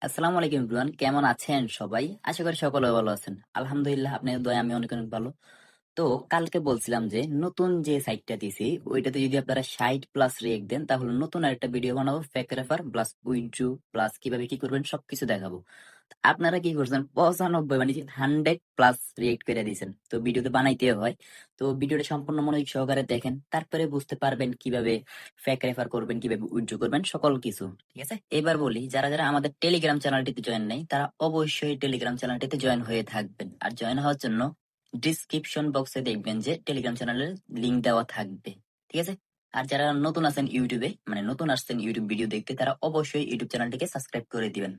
আসসালামু আলাইকুম এভরিওয়ান, কেমন আছেন সবাই? আশা করি সকলে ভালো আছেন। আলহামদুলিল্লাহ, আপনাদের দয়ায় আমি অনেক অনেক ভালো। তো কালকে বলছিলাম যে নতুন যে সাইটটা দিছি ওইটাতে যদি আপনারা 60 প্লাস রিয়েক্ট দেন তাহলে নতুন আরেকটা ভিডিও বানাবো, fake refer plus withdraw plus কিভাবে কি করবেন সবকিছু দেখাবো। তো আপনারা কি করছেন 95 মানে 100 প্লাস রিয়েক্ট করে দিয়েছেন, তো ভিডিওতে বানাইতে হয়। তো ভিডিওটা সম্পূর্ণ মনোযোগ সহকারে দেখেন, তারপরে বুঝতে পারবেন কিভাবে ফেক রেফার করবেন, কিভাবে উইথড্রু করবেন সকল কিছু। ঠিক আছে, এবার বলি যারা যারা আমাদের টেলিগ্রাম চ্যানেলটিতে জয়েন নেই তারা অবশ্যই টেলিগ্রাম চ্যানেলটিতে জয়েন হয়ে থাকবেন। আর জয়েন হওয়ার জন্য ডিসক্রিপশন বক্সে দেখবেন যে টেলিগ্রাম চ্যানেলের লিংক দেওয়া থাকবে। ঠিক আছে, আর যারা নতুন আছেন ইউটিউবে, মানে নতুন আসছেন ইউটিউব ভিডিও দেখতে, তারা অবশ্যই ইউটিউব চ্যানেলটিকে সাবস্ক্রাইব করে দিবেন।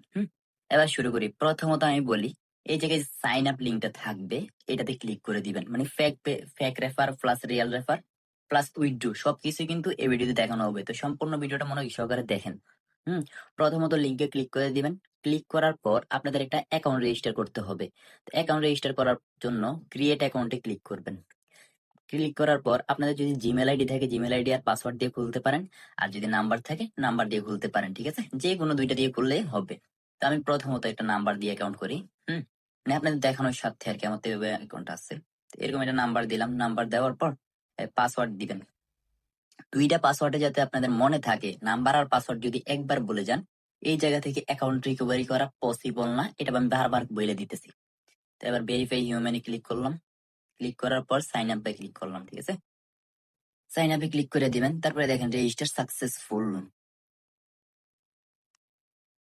এবার শুরু করি। প্রথমত আমি বলি, এই জায়গায় সাইন আপ লিংকটা থাকবে, এটাতে ক্লিক করে দিবেন। মানে fake refer plus real refer plus withdraw সবকিছু কিন্তু এই ভিডিওতে দেখানো হবে। তো সম্পূর্ণ ভিডিওটা মনোযোগ সহকারে দেখেন। হুম প্রথমত লিংকে ক্লিক করে দিবেন। ক্লিক করার পর আপনাদের একটা অ্যাকাউন্ট রেজিস্টার করতে হবে। অ্যাকাউন্ট রেজিস্টার করার জন্য ক্রিয়েট অ্যাকাউন্টে ক্লিক করবেন। ক্লিক করার পর আপনাদের যদি জিমেল আইডি থাকে জিমেল আইডি আর পাসওয়ার্ড দিয়ে খুলতে পারেন, আর যদি নাম্বার থাকে নাম্বার দিয়ে খুলতে পারেন। ঠিক আছে, যে কোনো দুইটা দিয়ে খুললেই হবে। তো আমি প্রথমত একটা নাম্বার দিয়ে অ্যাকাউন্ট করি। হুম মানে আপনাদের দেখানোর সাথে আর কি আমার তো অ্যাকাউন্ট আছে। তো এরকম একটা নাম্বার দিলাম। নাম্বার দেওয়ার পর পাসওয়ার্ড দিবেন। দুইটা পাসওয়ার্ডে যাতে আপনাদের মনে থাকে, নাম্বার আর পাসওয়ার্ড যদি একবার বলে যান এই জায়গা থেকে অ্যাকাউন্ট রিকভারি করা পসিবল না, এটা আমি বারবার বলে দিতেছি। তো এবার ভেরিফাই হিউম্যানে ক্লিক করলাম। ক্লিক করার পর সাইন আপে ক্লিক করলাম। ঠিক আছে, সাইন আপে ক্লিক করে দিবেন। তারপরে দেখেন রেজিস্টার সাকসেসফুল।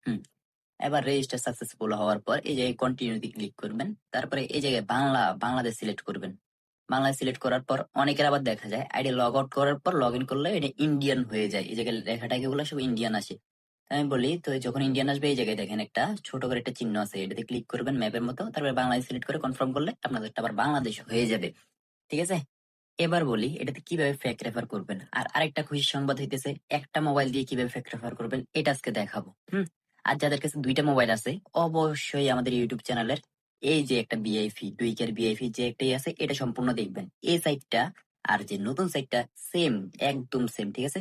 হুম এবার রেজিস্টার সাকসেসফুল হওয়ার পর এই জায়গায় কন্টিনিউতে ক্লিক করবেন। তারপরে এই জায়গায় বাংলাদেশ সিলেক্ট করবেন। বাংলাদেশ সিলেক্ট করার পর অনেকের আবার দেখা যায় আইডি লগ আউট করার পর লগ ইন করলে এটা ইন্ডিয়ান হয়ে যায়, এই জায়গায় লেখাটা এগুলো সব ইন্ডিয়ান আসে। আমি বলি, তো যখন ইন্ডিয়ান আসবে এই জায়গায় দেখেন একটা ছোট করে একটা চিহ্ন আছে, এটাতে ক্লিক করবেন ম্যাপের মতো। তারপরে বাংলাদেশ সিলেক্ট করে কনফার্ম করলে আপনাদেরটা আবার বাংলাদেশ হয়ে যাবে। ঠিক আছে, এবার বলি এটাতে কিভাবে ফেক রেফার করবেন। আর আরেকটা খুশির সংবাদ হইতেছে, একটা মোবাইল দিয়ে কিভাবে ফেক রেফার করবেন এটা আজকে দেখাবো। আর যাদের কাছে দুইটা মোবাইল আছে অবশ্যই আমাদের ইউটিউব চ্যানেলের এই যে একটা বিআইপি টুইকের বিআইপি যে একটাই আছে এটা সম্পূর্ণ দেখবেন। এই সাইটটা আর যে নতুন সাইটটা সেম, একদম সেম। ঠিক আছে,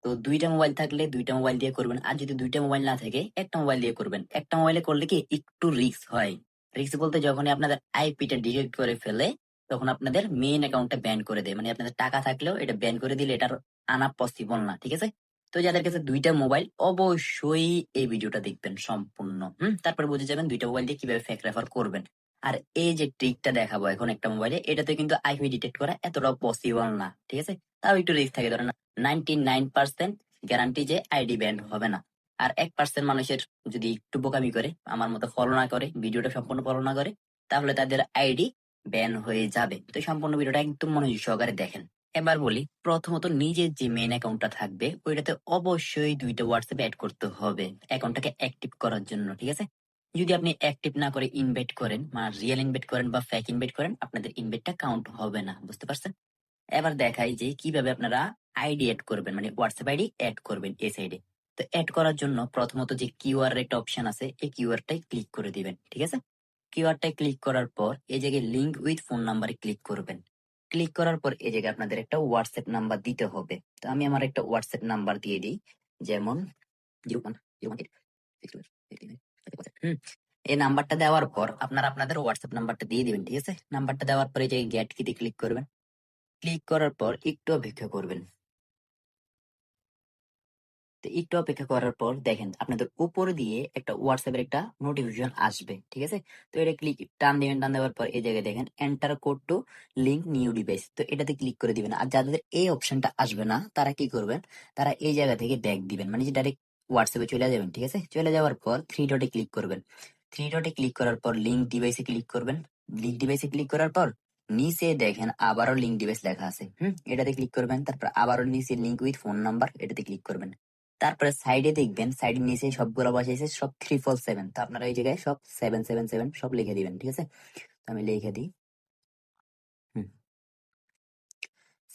তো দুইটা মোবাইল থাকলে দুইটা মোবাইল দিয়ে করবেন, আর যদি দুইটা মোবাইল না থাকে একটা মোবাইল দিয়ে করবেন। একটা মোবাইলে করলে কি একটু রিস্ক হয়। রিস্ক বলতে যখনই আপনাদের আইপিটা ডিলিট করে ফেলে তখন আপনাদের মেইন অ্যাকাউন্টটা ব্যান করে দেয়। মানে আপনাদের টাকা থাকলেও এটা ব্যান করে দিলে এটার আনা পসিবল না। ঠিক আছে, তো যাদের কাছে দুইটা মোবাইল অবশ্যই এই ভিডিওটা দেখবেন সম্পূর্ণ। তারপর বুঝে যাবেন দুইটা মোবাইল দিয়ে কিভাবে ফেক রেফার করবেন। আর এই যে ট্রিকটা দেখাবো এখন একটা মোবাইলে, এটাতে কিন্তু আইপি ডিটেক্ট করা এতটাও পসিবল না। ঠিক আছে, তাও একটু রিস্ক থাকে। ধরেন 99% গ্যারান্টি যে আইডি ব্যান হবে না। আর 1% মানুষের যদি একটু বোকামি করে, আমার মতো ফলো না করে, ভিডিওটা সম্পূর্ণ ফলো না করে, তাহলে তাদের আইডি ব্যান হয়ে যাবে। তো সম্পূর্ণ ভিডিওটা একদম মনোযোগ সহকারে দেখেন। এবার বলি, প্রথমত নিজের যে মেইন অ্যাকাউন্টটা থাকবে ওইটাতে অবশ্যই দুইটা হোয়াটসঅ্যাপ অ্যাড করতে হবে অ্যাকাউন্টটাকে অ্যাক্টিভ করার জন্য। ঠিক আছে, যদি আপনি অ্যাক্টিভ না করে ইনভাইট করেন, মানে রিয়েল ইনভাইট করেন বা ফেক ইনভাইট করেন, আপনাদের ইনভাইটটা কাউন্ট হবে না। বুঝতে পারছেন? এবার দেখাই যে কিভাবে আপনারা আইডি অ্যাড করবেন, মানে হোয়াটসঅ্যাপ আইডি অ্যাড করবেন এই সাইডে। তো অ্যাড করার জন্য প্রথমত যে কিউআর একটা অপশন আছে এই কিউআরটাই ক্লিক করে দিবেন। ঠিক আছে, কিওয়ার্ডটায় ক্লিক করার পর এই জায়গায় লিংক উইথ ফোন নাম্বারে ক্লিক করবেন। ক্লিক করার পর এই জায়গায় আপনাদের একটা হোয়াটসঅ্যাপ নাম্বার দিতে হবে। তো আমি আমার একটা হোয়াটসঅ্যাপ নাম্বার দিয়ে দিই, যেমন 01 হুম এই নাম্বারটা দেওয়ার পর আপনারা আপনাদের হোয়াটসঅ্যাপ নাম্বারটা দিয়ে দিবেন। ঠিক আছে, নাম্বারটা দেওয়ার পরে যে গেট কিতে ক্লিক করবেন। ক্লিক করার পর একটু অপেক্ষা করবেন। তো একটু অপেক্ষা করার পর দেখেন আপনাদের উপর দিয়ে একটা হোয়াটসঅ্যাপ এর একটা নোটিফিকেশন আসবে। ঠিক আছে, তো এটা ক্লিক টান দিবেন। টান দেওয়ার পর এই জায়গায় দেখেন enter code two link new device, তো এটাতে ক্লিক করে দিবেন। আর যাদের এই অপশনটা আসবে না তারা কি করবেন, তারা এই জায়গা থেকে ব্যাক দিবেন, মানে যে ডাইরেক্ট হোয়াটসঅ্যাপে চলে যাবেন। ঠিক আছে, চলে যাওয়ার পর থ্রি ডটে ক্লিক করবেন। থ্রি ডটে ক্লিক করার পর লিঙ্ক ডিভাইসে ক্লিক করবেন। লিঙ্ক ডিভাইসে ক্লিক করার পর নিচে দেখেন আবারও লিঙ্ক ডিভাইস লেখা আছে। এটাতে ক্লিক করবেন। তারপর আবারও নিচে লিঙ্ক উইথ ফোন নাম্বার, এটাতে ক্লিক করবেন। তারপরে সাইডে দেখবেন, সাইডের নিচে সবগুলো বসাইছে সব 347। তো আপনারা এই জায়গায় সব 777 সব লিখে দিবেন। ঠিক আছে, তো আমি লিখে দিই।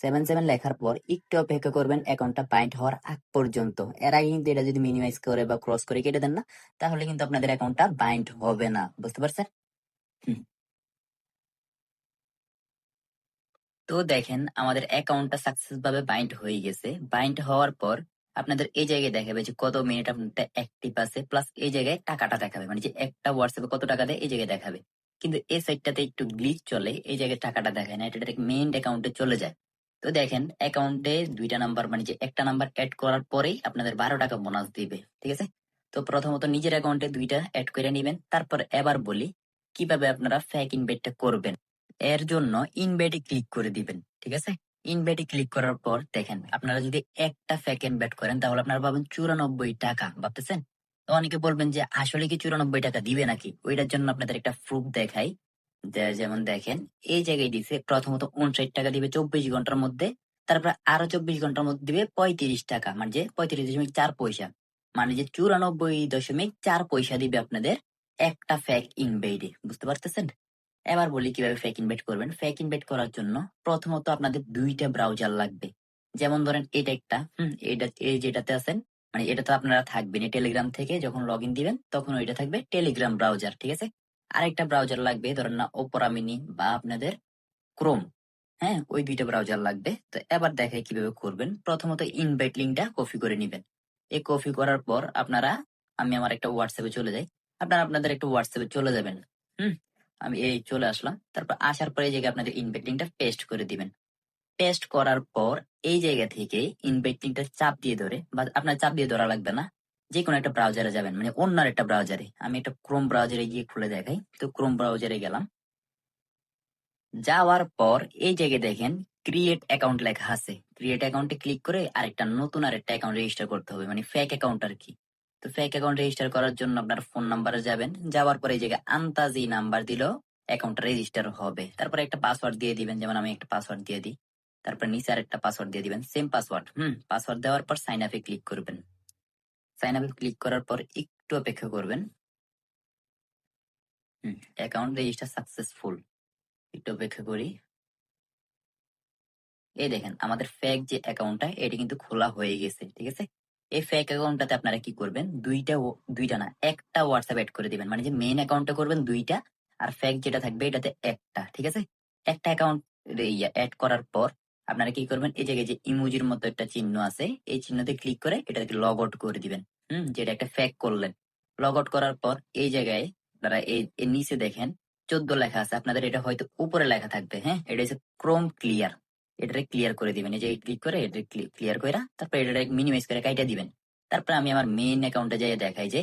77 লেখার পর একটু অপেক্ষা করবেন অ্যাকাউন্টটা বাইন্ড হওয়ার আগ পর্যন্ত। এর আগে কিন্তু এটা যদি মিনিমাইজ করে বা ক্রস করে কেটে দেন না, তাহলে কিন্তু আপনাদের অ্যাকাউন্টটা বাইন্ড হবে না। বুঝতে পারছেন? হুম, তো দেখেন আমাদের অ্যাকাউন্টটা সাকসেস ভাবে বাইন্ড হয়ে গেছে। বাইন্ড হওয়ার পর আপনাদের এই জায়গায় দেখাবে যে কত মিনিট আপনার অ্যাক্টিভ আছে, প্লাস এই জায়গায় টাকাটা দেখাবে, মানে যে একটা হোয়াটসঅ্যাপে কত টাকা দেয় এই জায়গায় দেখাবে। কিন্তু এই সাইটটাতে একটু গ্লিচ চলে, এই জায়গায় টাকাটা দেখায় না, এটা মেইন অ্যাকাউন্টে চলে যায়। তো দেখেন অ্যাকাউন্টে দুইটা নাম্বার, মানে যে একটা নাম্বার অ্যাড করার পরেই আপনাদের 12 টাকা বোনাস দিবে, ঠিক আছে। তো প্রথমত নিজের অ্যাকাউন্টে দুইটা অ্যাড করে নিবেন। তারপর এবার বলি কিভাবে আপনারা ফেক ইনভেটটা করবেন। এর জন্য ইনভেটে ক্লিক করে দিবেন, ঠিক আছে। ইনভেটে ক্লিক করার পর দেখেন আপনারা যদি একটা ফেক ইনভেট করেন তাহলে আপনারা পাবেন 94 টাকা, ভাবতেছেন। তো অনেকে বলবেন যে আসলে কি 94 টাকা দিবে নাকি, ওইটার জন্য আপনাদের একটা প্রুফ দেখাই। যেমন দেখেন এই জায়গায় দিছে প্রথমত 59 টাকা দিবে 24 ঘন্টার মধ্যে, তারপর আরো 24 ঘন্টার মধ্যে দিবে 35 টাকা, মানে যে 35.4 পয়সা, মানে যে 94.4 পয়সা দিবে আপনাদের একটা ফেক ইনভেটে, বুঝতে পারতেছেন। এবার বলি কিভাবে ফেক ইনভেট করবেন। ফেক ইনভেট করার জন্য প্রথমত আপনাদের দুইটা ব্রাউজার লাগবে। যেমন ধরেন এটা একটা, এটা এই যেটাতে আছেন, মানে এটা তো আপনারা থাকবেন টেলিগ্রাম থেকে যখন লগ ইন দিবেন তখন ওইটা থাকবে টেলিগ্রাম ব্রাউজার, ঠিক আছে। আরেকটা ব্রাউজার লাগবে, ধরেন না ওপেরা মিনি বা আপনাদের ক্রোম, হ্যাঁ ওই দুইটা ব্রাউজার লাগবে। তো এবার দেখাই কিভাবে করবেন। প্রথমত ইনভাইট লিঙ্কটা কপি করে নিবেন। এই কপি করার পর আপনারা, আমি আমার একটা হোয়াটসঅ্যাপে চলে যাই, আপনারা আপনাদের একটা হোয়াটসঅ্যাপে চলে যাবেন। হুম আমি এই চলে আসলাম। তারপর আসার পরে এই জায়গায় আপনাদের ইনভাইট লিঙ্কটা পেস্ট করে দিবেন। পেস্ট করার পর এই জায়গা থেকে ইনভাইট লিঙ্কটা চাপ দিয়ে ধরে, বা আপনার চাপ দিয়ে ধরা লাগবে না, যে কোনো একটা ব্রাউজারে যাবেন, মানে অন্য একটা ব্রাউজারে। আমি একটা ক্রোম ব্রাউজারে গিয়ে খুলে দেখাই। তো ক্রোম ব্রাউজারে গেলাম, যাওয়ার পর এই জায়গায় দেখেন ক্রিয়েট অ্যাকাউন্ট লেখা আছে। ক্রিয়েট অ্যাকাউন্টে ক্লিক করে নতুন আরেকটা অ্যাকাউন্ট রেজিস্টার করতে হবে, মানে ফেক অ্যাকাউন্ট আর কি। তো ফেক অ্যাকাউন্ট রেজিস্টার করার জন্য আপনার ফোন নাম্বারে যাবেন, যাওয়ার পরে এই জায়গায় আন্তাজি নাম্বার দিলেও অ্যাকাউন্টটা রেজিস্টার হবে। তারপরে একটা পাসওয়ার্ড দিয়ে দিবেন, যেমন আমি একটা পাসওয়ার্ড দিয়ে দিই। তারপর নিচে আরেকটা পাসওয়ার্ড দিয়ে দিবেন, সেম পাসওয়ার্ড। পাসওয়ার্ড দেওয়ার পর সাইন আপে ক্লিক করবেন। সাইন আপে ক্লিক করার পর একটু অপেক্ষা করবেন। অ্যাকাউন্ট রেজিস্টার সাকসেসফুল, একটু অপেক্ষা করি। এই দেখেন আমাদের ফেক যে অ্যাকাউন্টটা এটা কিন্তু খোলা হয়ে গেছে, ঠিক আছে। এই ফেক অ্যাকাউন্টটাতে আপনারা কি করবেন, দুইটা না একটা হোয়াটসঅ্যাপ অ্যাড করে দিবেন, মানে যে মেইন অ্যাকাউন্টে করবেন দুইটা, আর ফেক যেটা থাকবে এটাতে একটা, ঠিক আছে। একটা অ্যাকাউন্ট অ্যাড করার পর আপনারা কি করবেন, এই জায়গায় যে ইমোজির মতো একটা চিহ্ন আছে, এই চিহ্নতে ক্লিক করে এটাকে লগ আউট করে দিবেন। যেটা একটা ফেক করলেন। লগ আউট করার পর এই জায়গায় আপনারা এই নিচে দেখেন 14 লেখা আছে, আপনাদের এটা হয়তো উপরে লেখা থাকবে, হ্যাঁ এটা হচ্ছে ক্রোম ক্লিয়ার। এটারে ক্লিয়ার করে দিবেন, এই যে ক্লিক করে এটা ক্লিয়ার করে তারপর এটা মিনিমাইজ করে কাইটা দিবেন। তারপর আমি আমার মেইন অ্যাকাউন্টে যাই দেখাই যে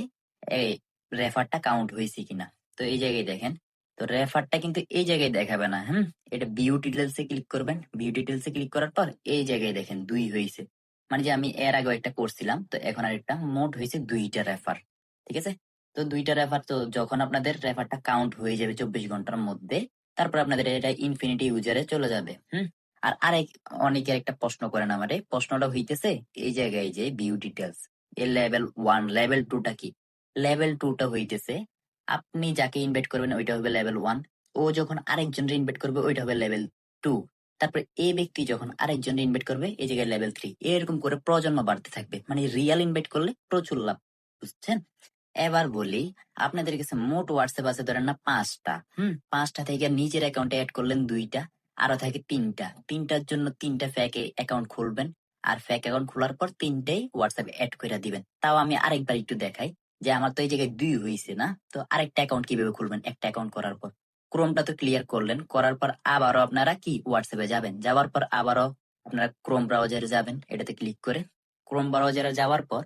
এই রেফারটা কাউন্ট হয়েছে কিনা। তো এই জায়গায় দেখেন, তো রেফারটা কিন্তু এই জায়গায় দেখাবে না। এটা ভিউ ডিটেলস এ ক্লিক করবেন। ভিউ ডিটেলস এ ক্লিক করার পর এই জায়গায় দেখেন 2 হয়েছে, মানে যে আমি এর আগে একটা করছিলাম, তো এখন আর একটা মোট হয়েছে 2টা রেফার, ঠিক আছে। তো 2টা রেফার, তো যখন আপনাদের রেফারটা কাউন্ট হয়ে যাবে 24 ঘন্টার মধ্যে, তারপর আপনাদের এটা ইনফিনিটি ইউজারে চলে যাবে। আর অনেকের একটা প্রশ্ন করেন আমারে, প্রশ্নটা হইতেছে এই জায়গায় যে ভিউ ডিটেলস এর লেভেল 1, লেভেল 2টা কি। লেভেল 2টা হইতেছে আপনি যাকে ইনভাইট করবেন ওইটা হবে লেভেল 1, ও যখন আরেকজনকে ইনভাইট করবে ওইটা হবে লেভেল 2, তারপরে এই ব্যক্তি যখন আরেকজন ইনভাইট করবে এই জায়গায় লেভেল 3, এরকম করে প্রজন্ম বাড়তে থাকবে, মানে রিয়েল ইনভাইট করলে প্রচুর লাভ, বুঝছেন। এবার বলি আপনাদের কাছে মোট হোয়াটসঅ্যাপ আছে ধরেন না 5টা। 5টা থেকে নিজের অ্যাকাউন্টে অ্যাড করলেন 2টা, আরো থাকে 3টা। 3টার জন্য 3টা ফেক অ্যাকাউন্ট খুলবেন, আর ফেক অ্যাকাউন্ট খোলার পর 3টাই হোয়াটসঅ্যাপ অ্যাড করে দিবেন। তাও আমি আরেকবার একটু দেখাই যে আমার তো এই জায়গায় 2 হয়েছে না, তো আরেকটা অ্যাকাউন্ট কিভাবে খুলবেন। একটা অ্যাকাউন্ট করার পর ক্রোমটা তো ক্লিয়ার করলেন, করার পর আবারও আপনারা কি হোয়াটসঅ্যাপে যাবেন, যাওয়ার পর আবারও আপনারা ক্রোম ব্রাউজারে যাবেন, এটাতে ক্লিক করে ক্রোম ব্রাউজারে যাওয়ার পর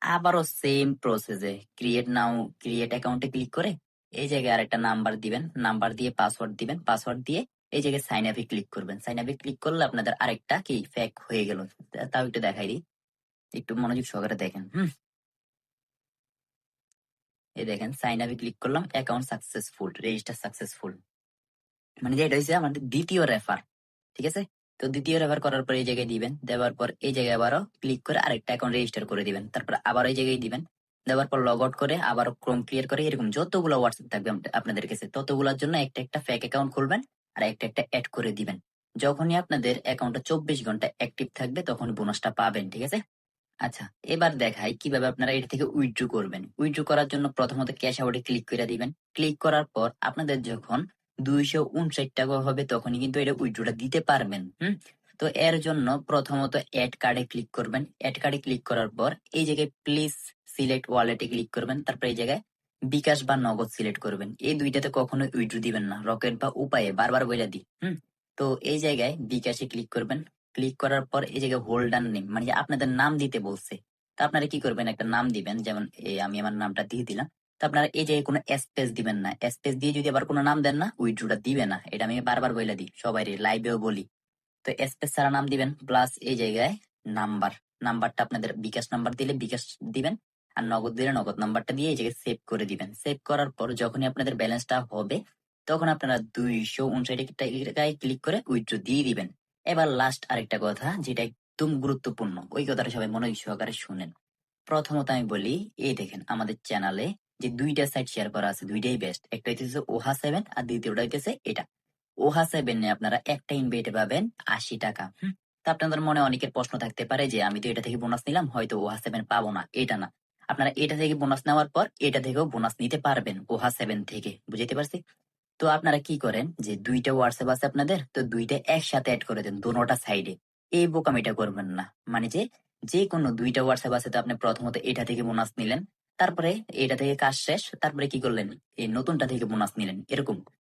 আবারও সেম প্রসেসে ক্রিয়েট অ্যাকাউন্টে ক্লিক করে এই জায়গায় আরেকটা নাম্বার দিবেন, নাম্বার দিয়ে পাসওয়ার্ড দিবেন, পাসওয়ার্ড দিয়ে এই জায়গায় সাইন আপে ক্লিক করবেন। সাইন আপে ক্লিক করলে আপনাদের আরেকটা কি ফেক হয়ে গেল। তাও একটু দেখাই দিই, একটু মনোযোগ সহকারে দেখেন। এই দেখেন সাইন আপে ক্লিক করলাম, অ্যাকাউন্ট সাকসেসফুল, রেজিস্টার সাকসেসফুল, মানে যে এটা হচ্ছে আমাদের দ্বিতীয় রেফার, ঠিক আছে। তো দ্বিতীয় রেফার করার পর এই জায়গায় দিবেন, দেওয়ার পর এই জায়গায় আবারও ক্লিক করে আরেকটা অ্যাকাউন্ট রেজিস্টার করে দিবেন, তারপর আবার এই জায়গায় দিবেন, দেওয়ার পর লগ আউট করে আবার ক্রোম ক্লিয়ার করে এরকম যতগুলো হোয়াটসঅ্যাপ থাকবে আপনাদের কাছে ততগুলোর জন্য একটা একটা ফেক অ্যাকাউন্ট খুলবেন আর একটা একটা অ্যাড করে দিবেন। যখনই আপনাদের অ্যাকাউন্টটা 24 ঘন্টা অ্যাক্টিভ থাকবে তখন বোনাসটা পাবেন, ঠিক আছে। আচ্ছা, এবার দেখাই কিভাবে আপনারা এটা থেকে উইথড্র করবেন। উইথড্র করার জন্য প্রথমত ক্যাশ আউটে ক্লিক করে দিবেন। ক্লিক করার পর আপনাদের যখন 259 টাকা হবে তখনই কিন্তু এটা উইথড্রটা দিতে পারবেন। তো এর জন্য প্রথমত অ্যাড কার্ডে ক্লিক করবেন। অ্যাড কার্ডে ক্লিক করার পর এই জায়গায় প্লিজ সিলেক্ট ওয়ালেটে ক্লিক করবেন। তারপর এই জায়গায় বিকাশ বা নগদ সিলেক্ট করবেন। এই দুইটাতে কখনো উইথড্র দিবেন না, রকেট বা উপায়ে বারবার বইলা দিই। তো এই জায়গায় বিকাশে ক্লিক করবেন। ক্লিক করার পর এই জায়গায় হোল্ডার নেম মানে আপনাদের নাম দিতে বলছে। তা আপনারা কি করবেন, একটা নাম দিবেন, যেমন আমি আমার নামটা দিয়ে দিলাম। তো আপনারা এই জায়গায় কোনো স্পেস দিবেন না। স্পেস দিয়ে যদি আবার কোনো নাম দেন না, উইথড্রটা দিবে না। এটা আমি বারবার বইলা দিই, সবাই লাইভেও বলি। তো স্পেস ছাড়া নাম দিবেন, প্লাস এই জায়গায় নাম্বারটা আপনাদের বিকাশ নাম্বার দিলে বিকাশ দিবেন, আর নগদ দিলে নগদ নাম্বারটা দিয়ে এই জায়গায় সেভ করে দিবেন। সেভ করার পর যখনই আপনাদের ব্যালেন্সটা হবে তখন আপনারা 259 টাকায় ক্লিক করে উইথড্র দিয়ে দিবেন। এবার লাস্ট আরেকটা কথা যেটা একদম গুরুত্বপূর্ণ, ওই কথাটা সবাই মনোযোগ সহকারে শুনেন। প্রথমত আমি বলি, এই দেখেন আমাদের চ্যানেলে যে দুইটা সাইট শেয়ার করা আছে, দুইটাই বেস্ট। একটা হইতেছে ওহা 7 আর দ্বিতীয়টা হইতেছে এটা। ওহা 7 এ আপনারা একটা ইনভাইটে পাবেন 80 টাকা। তা আপনাদের মনে অনেকের প্রশ্ন থাকতে পারে যে আমি তো এটা থেকে বোনাস নিলাম, হয়তো ওহা 7 পাবো না। এটা না, আপনারা এটা থেকে বোনাস নেওয়ার পর এটা থেকেও বোনাস নিতে পারবেন ওহা 7 থেকে। বুঝতে পারছি? তো আপনারা কি করেন যে দুইটা হোয়াটসঅ্যাপ আছে আপনাদের, তো দুইটা একসাথে অ্যাড করে দেন দোনোটা সাইডে। এই বোকামিটা করবেন না, মানে যে যে কোনো দুইটা হোয়াটসঅ্যাপ আছে, তো আপনি প্রথমত এটা থেকে বোনাস নিলেন, তারপরে এটা থেকে কাজ শেষ, তারপরে কি করলেন এই নতুনটা থেকে বোনাস নিলেন, এরকম